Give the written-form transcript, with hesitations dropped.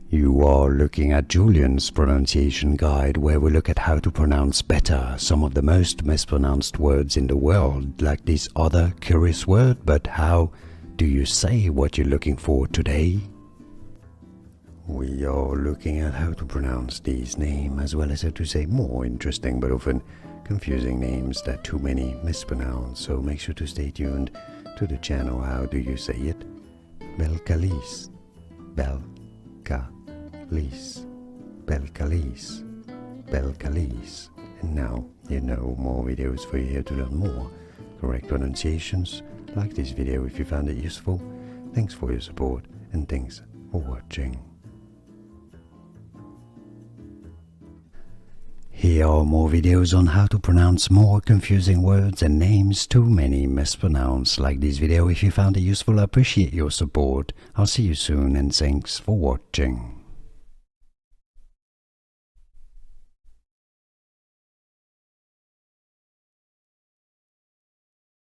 You are looking at Julian's pronunciation guide, where we look at how to pronounce better some of the most mispronounced words in the world, like this other curious word. But how do you say what you're looking for today? We are looking at how to pronounce these names, as well as how to say more interesting but often confusing names that too many mispronounce. So make sure to stay tuned to the channel. How do you say it? Belcalis, Belcalis, Belcalis, Belcalis. And now you know more videos for you here to learn more correct pronunciations. Like this video if you found it useful. Thanks for your support and thanks for watching. Here are more videos on how to pronounce more confusing words and names too many mispronounced. Like this video if you found it useful. I appreciate your support. I'll see you soon and thanks for watching.